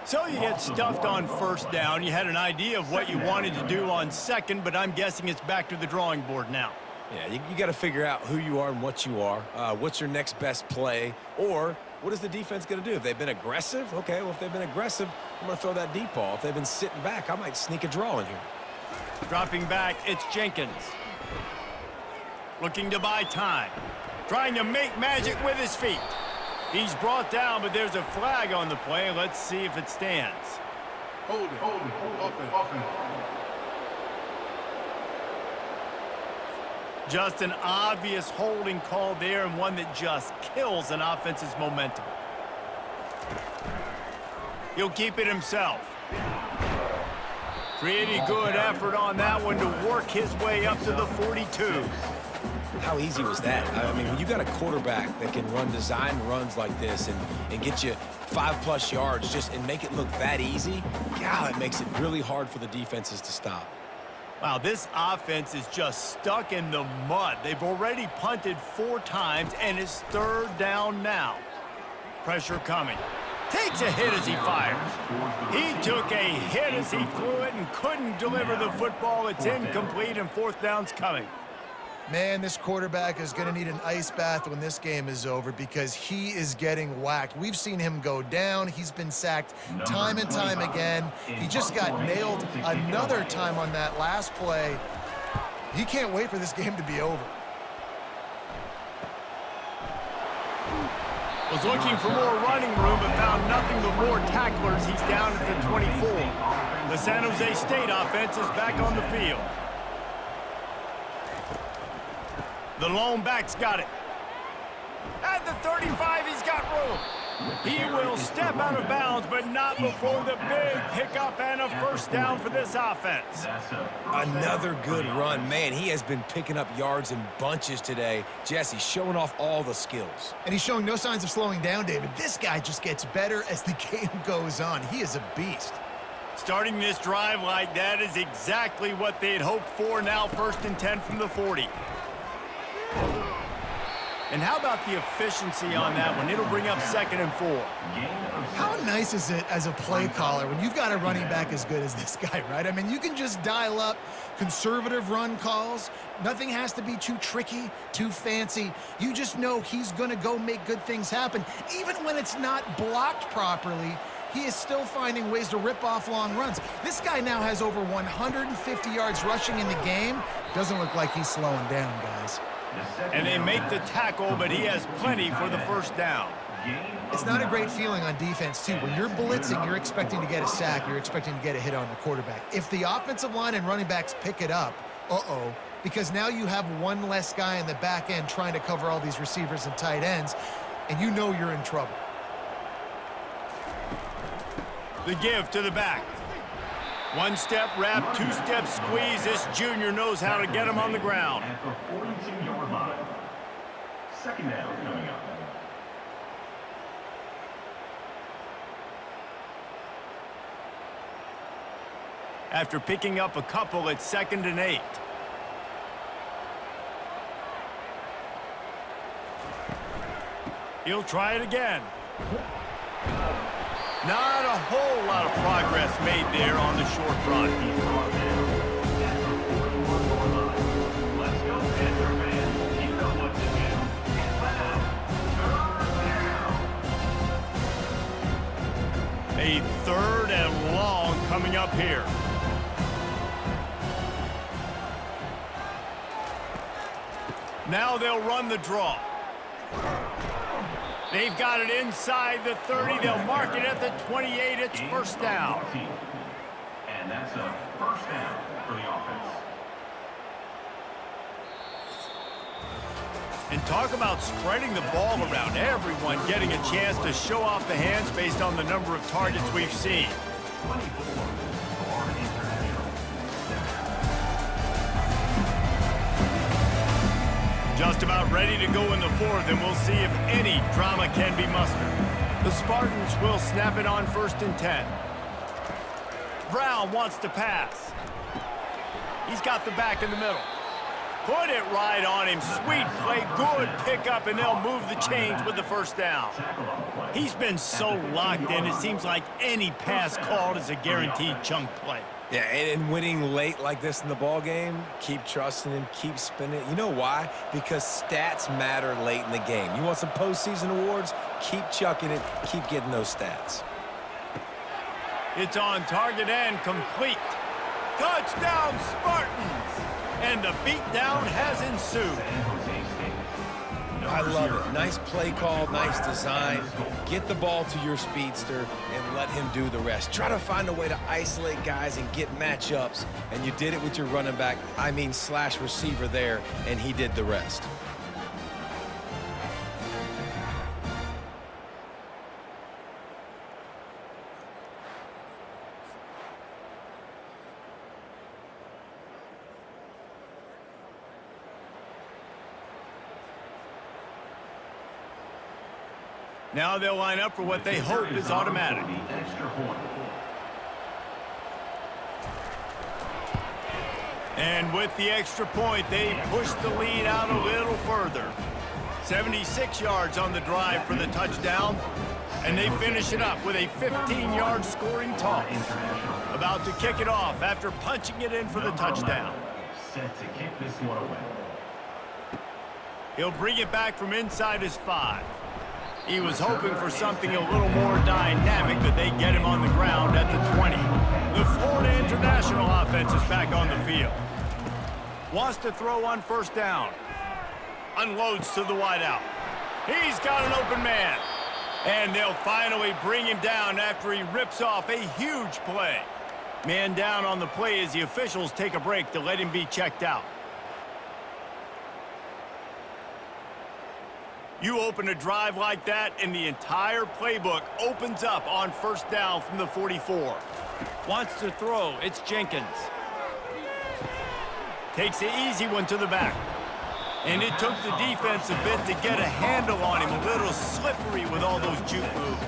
So you get stuffed on first down. You had an idea of what you wanted to do on second, but I'm guessing it's back to the drawing board now. Yeah, you got to figure out who you are and what you are. What's your next best play? Or what is the defense going to do? If they've been aggressive, okay, well, if they've been aggressive, I'm going to throw that deep ball. If they've been sitting back, I might sneak a draw in here. Dropping back, it's Jenkins. Looking to buy time. Trying to make magic with his feet. He's brought down, but there's a flag on the play. Let's see if it stands. Hold it. Open. Just an obvious holding call there, and one that just kills an offense's momentum. He'll keep it himself. Pretty good effort on that one to work his way up to the 42. How easy was that? I mean, when you got a quarterback that can run design runs like this and get you 5+ yards just and make it look that easy, God, it makes it really hard for the defenses to stop. Wow, this offense is just stuck in the mud. They've already punted 4 times, and it's 3rd down now. Pressure coming. Takes a hit as he fires. He took a hit as he threw it and couldn't deliver the football. It's incomplete, and 4th down's coming. Man, this quarterback is going to need an ice bath when this game is over because he is getting whacked. We've seen him go down. He's been sacked time and time again. He just got nailed another time on that last play. He can't wait for this game to be over. Was looking for more running room, but found nothing but more tacklers. He's down at the 24. The San Jose State offense is back on the field. The lone back's got it. At the 35, he's got room. He will step out of bounds, but not before the big pickup and a first down for this offense. Another good run. Man, he has been picking up yards in bunches today. Jesse showing off all the skills. And he's showing no signs of slowing down, David. This guy just gets better as the game goes on. He is a beast. Starting this drive like that is exactly what they had hoped for. Now 1st and 10 from the 40. And how about the efficiency on that one? It'll bring up 2nd and 4. How nice is it as a play caller when you've got a running back as good as this guy, right? I mean, you can just dial up conservative run calls. Nothing has to be too tricky, too fancy. You just know he's going to go make good things happen. Even when it's not blocked properly, he is still finding ways to rip off long runs. This guy now has over 150 yards rushing in the game. Doesn't look like he's slowing down, guys. And they make the tackle, but he has plenty for the first down. It's not a great feeling on defense, too. When you're blitzing, you're expecting to get a sack. You're expecting to get a hit on the quarterback. If the offensive line and running backs pick it up, because now you have one less guy in the back end trying to cover all these receivers and tight ends, and you know you're in trouble. The give to the back. 1-step wrap, 2-step squeeze. This junior knows how to get him on the ground. At the 42-yard line. Second down coming up. After picking up a couple, it's 2nd and 8. He'll try it again. Not a whole lot of progress made there on the short run. Let's go, Panther fans. You know what to do. A Third down. 3rd and long coming up here. Now they'll run the draw. They've got it inside the 30. They'll mark it at the 28. It's first down. And that's a first down for the offense. And talk about spreading the ball around. Everyone getting a chance to show off the hands based on the number of targets we've seen. 24 for International. Just about ready to go in the 4th, and we'll see if any drama can be mustered. The Spartans will snap it on 1st and 10. Brown wants to pass. He's got the back in the middle. Put it right on him. Sweet play, good pickup, and they'll move the chains with the first down. He's been so locked in, it seems like any pass called is a guaranteed chunk play. Yeah, and winning late like this in the ball game, keep trusting him, keep spinning. You know why? Because stats matter late in the game. You want some postseason awards? Keep chucking it, keep getting those stats. It's on target and complete. Touchdown, Spartans! And the beatdown has ensued. I love it. Nice play call, nice design. Get the ball to your speedster and let him do the rest. Try to find a way to isolate guys and get matchups, and you did it with your running back, slash receiver there, and he did the rest. Now they'll line up for what they hope is automatic. And with the extra point, they push the lead out a little further. 76 yards on the drive for the touchdown, and they finish it up with a 15-yard scoring toss. About to kick it off after punching it in for the touchdown. Set to kick this one away. He'll bring it back from inside his 5. He was hoping for something a little more dynamic, but they get him on the ground at the 20. The Florida International offense is back on the field. Wants to throw on first down. Unloads to the wideout. He's got an open man. And they'll finally bring him down after he rips off a huge play. Man down on the play as the officials take a break to let him be checked out. You open a drive like that, and the entire playbook opens up on first down from the 44. Wants to throw. It's Jenkins. Takes the easy one to the back. And it took the defense a bit to get a handle on him. A little slippery with all those juke moves.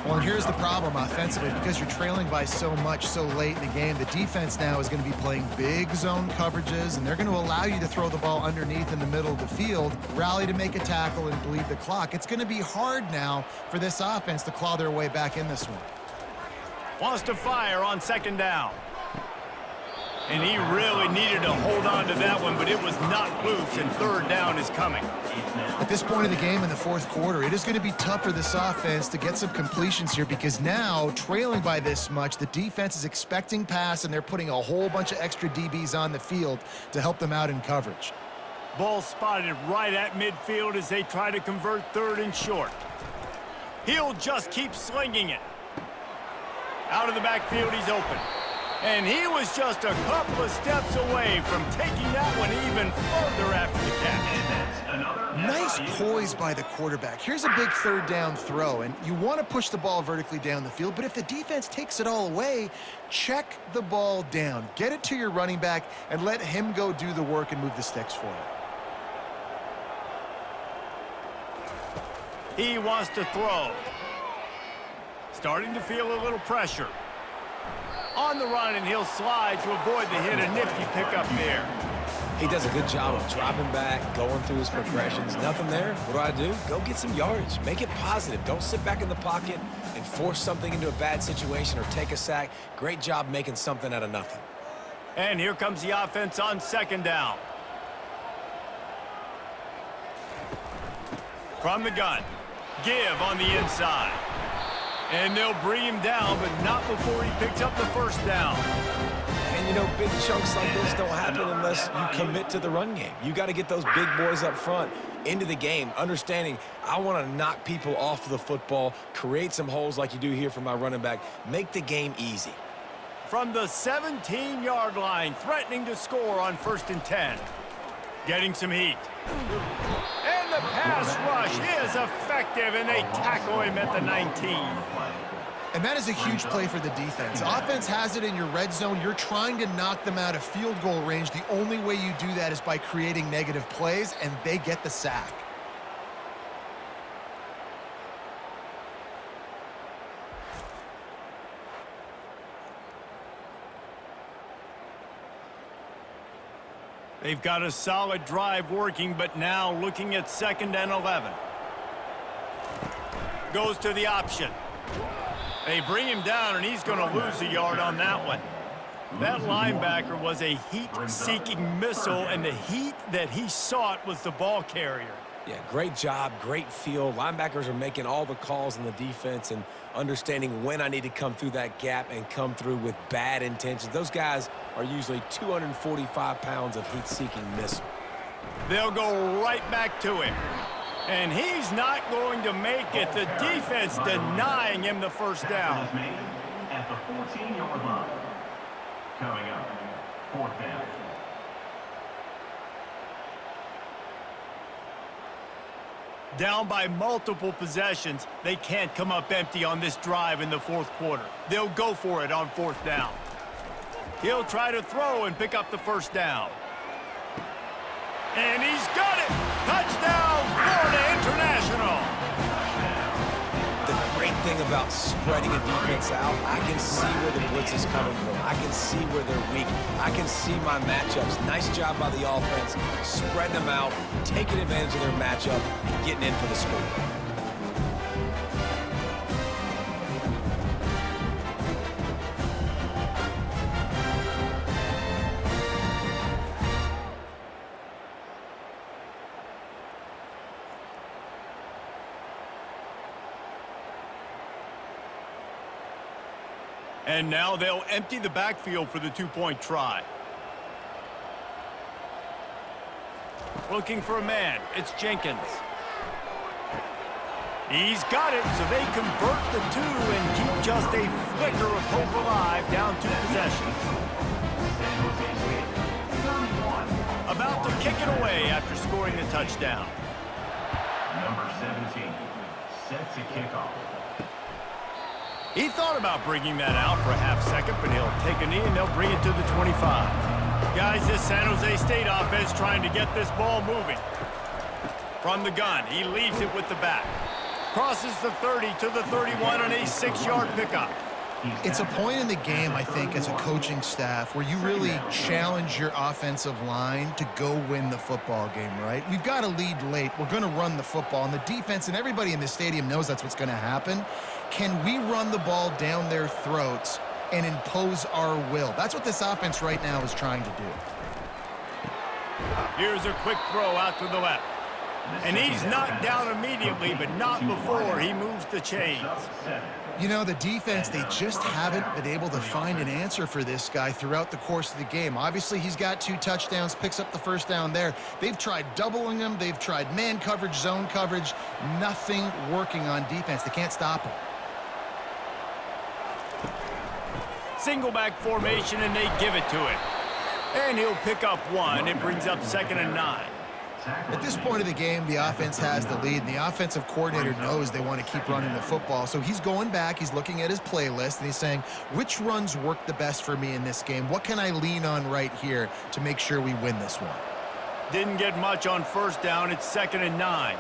Well, and here's the problem offensively. Because you're trailing by so much so late in the game, the defense now is going to be playing big zone coverages, and they're going to allow you to throw the ball underneath in the middle of the field, rally to make a tackle, and bleed the clock. It's going to be hard now for this offense to claw their way back in this one. Wants to fire on second down. And he really needed to hold on to that one, but it was not loose, and third down is coming. At this point of the game in the fourth quarter, it is going to be tough for this offense to get some completions here because now, trailing by this much, the defense is expecting pass, and they're putting a whole bunch of extra DBs on the field to help them out in coverage. Ball spotted right at midfield as they try to convert third and short. He'll just keep slinging it. Out of the backfield, he's open. And he was just a couple of steps away from taking that one even further after the catch. Nice poise by the quarterback. Here's a big third down throw, and you want to push the ball vertically down the field, but if the defense takes it all away, check the ball down. Get it to your running back and let him go do the work and move the sticks for you. He wants to throw. Starting to feel a little pressure. On the run, and he'll slide to avoid the hit. A nifty pickup there. He does a good job of dropping back, going through his progressions. Nothing there. What do? Go get some yardage. Make it positive. Don't sit back in the pocket and force something into a bad situation or take a sack. Great job making something out of nothing. And here comes the offense on second down. From the gun. Give on the inside. And they'll bring him down, but not before he picks up the first down. And, you know, big chunks like this don't happen unless you commit to the run game. You got to get those big boys up front into the game, understanding I want to knock people off the football, create some holes like you do here for my running back, make the game easy. From the 17-yard line, threatening to score on 1st and 10. Getting some heat. And the pass rush is effective, and they tackle him at the 19. And that is a huge play for the defense. Offense has it in your red zone. You're trying to knock them out of field goal range. The only way you do that is by creating negative plays, and they get the sack. They've got a solid drive working, but now looking at 2nd and 11. Goes to the option. They bring him down, and he's going to lose a yard on that one. That linebacker was a heat-seeking missile, and the heat that he sought was the ball carrier. Yeah, great job, great feel. Linebackers are making all the calls in the defense and understanding when I need to come through that gap and come through with bad intentions. Those guys are usually 245 pounds of heat-seeking missile. They'll go right back to him. And he's not going to make it. The defense denying him the first down. At the 14-yard line. Coming up, 4th down. Down by multiple possessions, they can't come up empty on this drive in the 4th quarter. They'll go for it on 4th down. He'll try to throw and pick up the first down. And he's got it! Touchdown, Florida International! The great thing about spreading a defense out, I can see where the blitz is coming from. I can see where they're weak. I can see my matchups. Nice job by the offense, spreading them out, taking advantage of their matchup, and getting in for the score. And now they'll empty the backfield for the 2-point try. Looking for a man. It's Jenkins. He's got it, so they convert the 2 and keep just a flicker of hope alive, down 2 possessions. About to kick it away after scoring the touchdown. Number 17, set to kick off. He thought about bringing that out for a half-second, but he'll take a knee and they'll bring it to the 25. Guys, this San Jose State offense trying to get this ball moving. From the gun, he leaves it with the back. Crosses the 30 to the 31 on a 6-yard pickup. It's a point in the game, I think, as a coaching staff where you really challenge your offensive line to go win the football game, right? We've got to lead late. We're going to run the football. And the defense and everybody in the stadium knows that's what's going to happen. Can we run the ball down their throats and impose our will? That's what this offense right now is trying to do. Here's a quick throw out to the left. And he's knocked down immediately, but not before he moves the chains. You know, the defense, they just haven't been able to find an answer for this guy throughout the course of the game. Obviously, he's got 2 touchdowns, picks up the first down there. They've tried doubling him. They've tried man coverage, zone coverage. Nothing working on defense. They can't stop him. Single back formation, and they give it to him. And he'll pick up 1. It brings up 2nd and 9. At this point of the game, the offense has the lead, and the offensive coordinator knows they want to keep running the football. So he's going back, he's looking at his playlist, and he's saying, which runs work the best for me in this game? What can I lean on right here to make sure we win this one? Didn't get much on first down. It's 2nd and 9.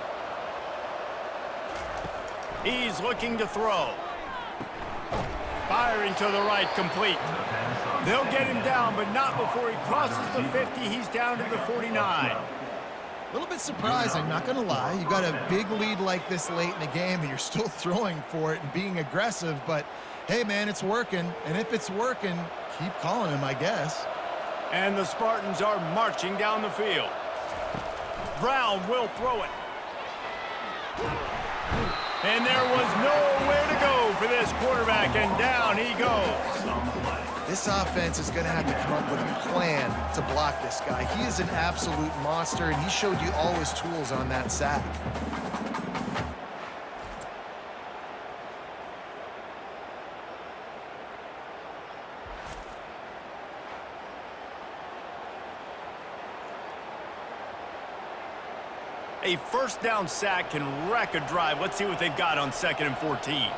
He's looking to throw. Firing to the right, complete. They'll get him down, but not before he crosses the 50. He's down to the 49. A little bit surprising, not going to lie. You got a big lead like this late in the game, and you're still throwing for it and being aggressive. But, hey, man, it's working. And if it's working, keep calling him, I guess. And the Spartans are marching down the field. Brown will throw it. And there was nowhere to go for this quarterback, and down he goes. This offense is going to have to come up with a plan to block this guy. He is an absolute monster, and he showed you all his tools on that sack. A first down sack can wreck a drive. Let's see what they've got on 2nd and 14.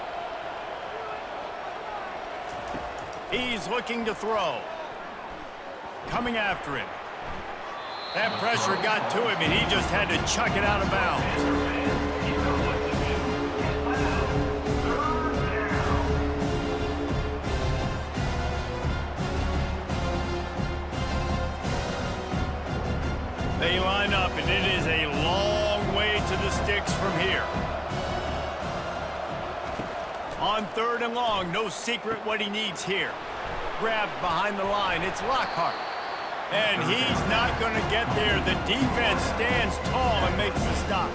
He's looking to throw. Coming after him. That pressure got to him, and he just had to chuck it out of bounds. They line up, and it is a long way to the sticks from here. On 3rd and long, no secret what he needs here. Grabbed behind the line, it's Lockhart. And he's not going to get there. The defense stands tall and makes the stop.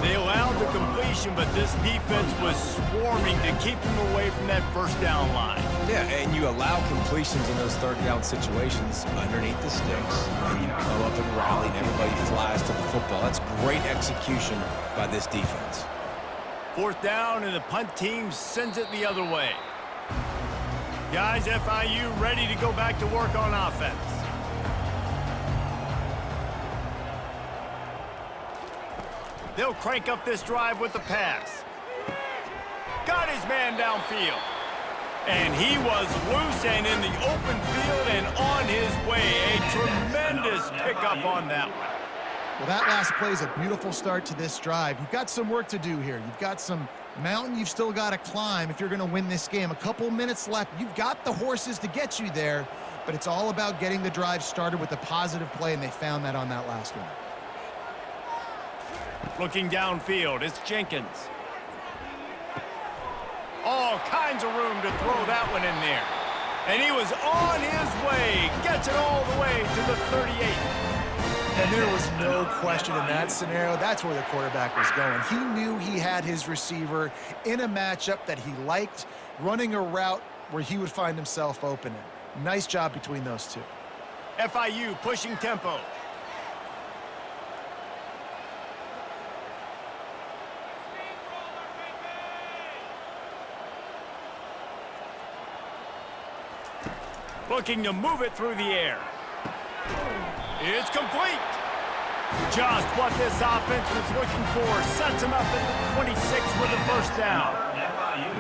They allowed the completion, but this defense was swarming to keep him away from that first down line. Yeah, and you allow completions in those 3rd down situations underneath the sticks, and you come up and rally, and everybody flies to the football. That's great execution by this defense. 4th down, and the punt team sends it the other way. Guys, FIU ready to go back to work on offense. They'll crank up this drive with the pass. Got his man downfield. And he was loose and in the open field and on his way. A tremendous pickup on that one. Well, that last play is a beautiful start to this drive. You've got some work to do here. You've got some mountain you've still got to climb if you're going to win this game. A couple minutes left. You've got the horses to get you there, but it's all about getting the drive started with a positive play, and they found that on that last one. Looking downfield, it's Jenkins. All kinds of room to throw that one in there. And he was on his way. Gets it all the way to the 38. And there was no question in that scenario. That's where the quarterback was going. He knew he had his receiver in a matchup that he liked, running a route where he would find himself open in. Nice job between those two. FIU pushing tempo. Looking to move it through the air. It's complete. Just what this offense was looking for. Sets him up at the 26 with a first down.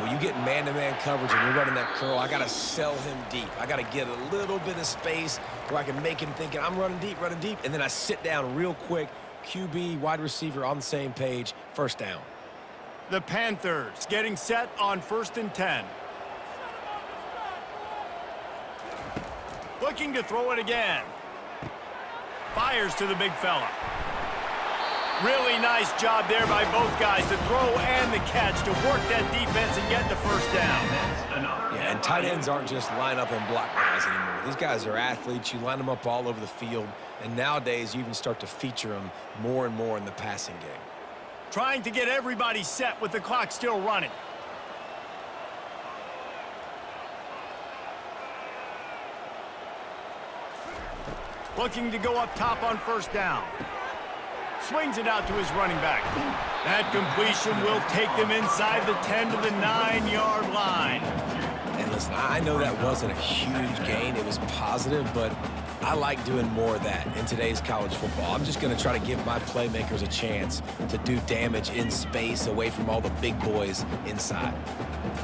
When you get man-to-man coverage and you're running that curl, I got to sell him deep. I got to get a little bit of space where I can make him thinking I'm running deep, and then I sit down real quick. QB, wide receiver on the same page. First down. The Panthers getting set on 1st and 10. Looking to throw it again. Fires to the big fella. Really nice job there by both guys to throw and the catch to work that defense and get the first down. Yeah, and tight ends aren't just line up and block guys anymore. These guys are athletes. You line them up all over the field. And nowadays, you even start to feature them more and more in the passing game. Trying to get everybody set with the clock still running. Looking to go up top on 1st down. Swings it out to his running back. That completion will take them inside the 10 to the 9-yard line. And listen, I know that wasn't a huge gain. It was positive, but I like doing more of that in today's college football. I'm just going to try to give my playmakers a chance to do damage in space away from all the big boys inside.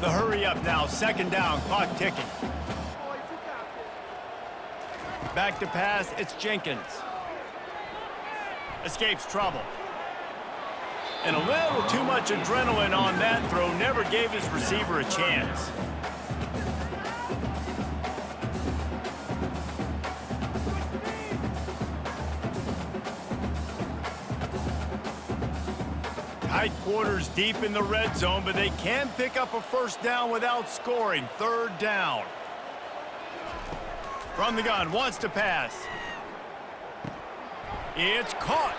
The hurry up now, 2nd down, clock ticking. Back to pass, it's Jenkins. Escapes trouble. And a little too much adrenaline on that throw never gave his receiver a chance. Tight quarters deep in the red zone, but they can pick up a first down without scoring. Third down. From the gun, wants to pass. It's caught.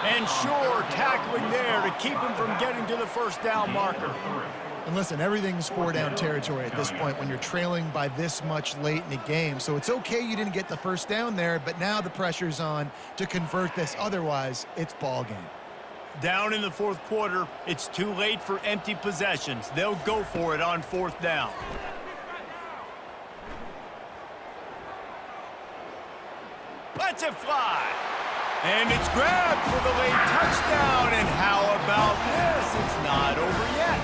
And sure, tackling there to keep him from getting to the first down marker. And listen, everything's four-down territory at this point when you're trailing by this much late in the game. So it's okay you didn't get the first down there, but now the pressure's on to convert this. Otherwise, it's ball game. Down in the fourth quarter, it's too late for empty possessions. They'll go for it on fourth down. Lets it fly. And it's grabbed for the late touchdown. And how about this? It's not over yet.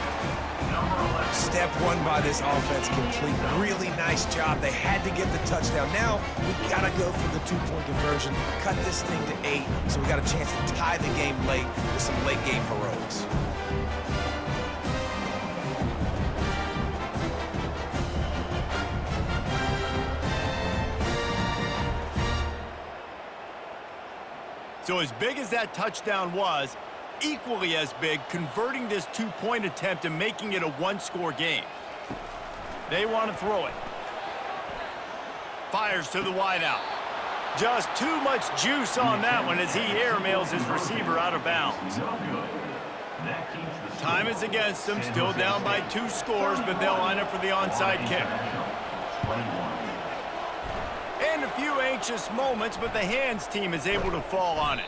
Step one by this offense complete. Really nice job. They had to get the touchdown. Now we got to go for the two-point conversion, cut this thing to 8, so we got a chance to tie the game late with some late-game heroics. So as big as that touchdown was, equally as big, converting this two-point attempt and making it a one-score game. They want to throw it. Fires to the wideout. Just too much juice on that one as he airmails his receiver out of bounds. Time is against them, still down by 2 scores, but they'll line up for the onside kick. And a few anxious moments, but the hands team is able to fall on it.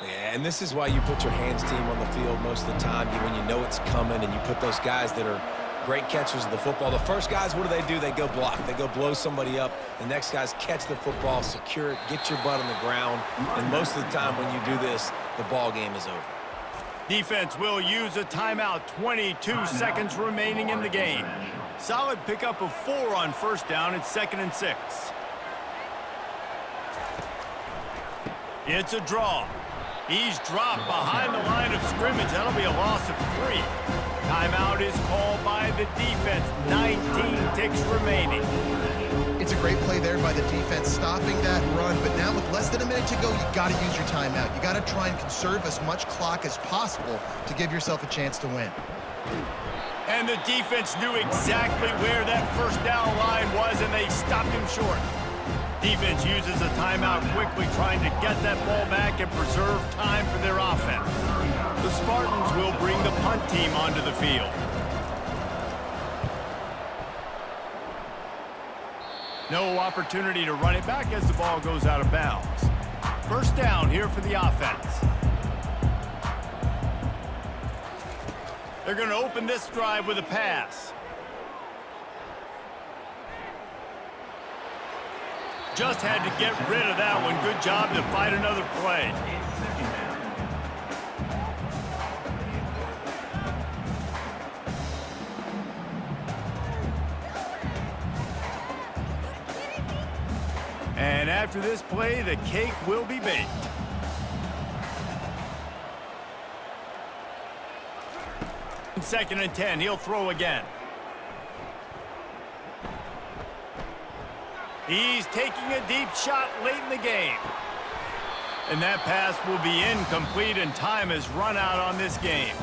Yeah, and this is why you put your hands team on the field most of the time when you know it's coming, and you put those guys that are great catchers of the football. The first guys, what do? They go block. They go blow somebody up. The next guys catch the football, secure it, get your butt on the ground. And most of the time when you do this, the ball game is over. Defense will use a timeout. 22 seconds remaining in the game. Solid pickup of 4 on first down. It's 2nd and 6. It's a draw. He's dropped behind the line of scrimmage. That'll be a loss of 3. Timeout is called by the defense. 19 ticks remaining. It's a great play there by the defense, stopping that run. But now with less than a minute to go, you've got to use your timeout. You got to try and conserve as much clock as possible to give yourself a chance to win. And the defense knew exactly where that first down line was, and they stopped him short. Defense uses a timeout quickly, trying to get that ball back and preserve time for their offense. The Spartans will bring the punt team onto the field. No opportunity to run it back as the ball goes out of bounds. First down here for the offense. They're going to open this drive with a pass. Just had to get rid of that one. Good job to fight another play. And after this play, the cake will be baked. Second and 10, he'll throw again. He's taking a deep shot late in the game. And that pass will be incomplete, and time has run out on this game.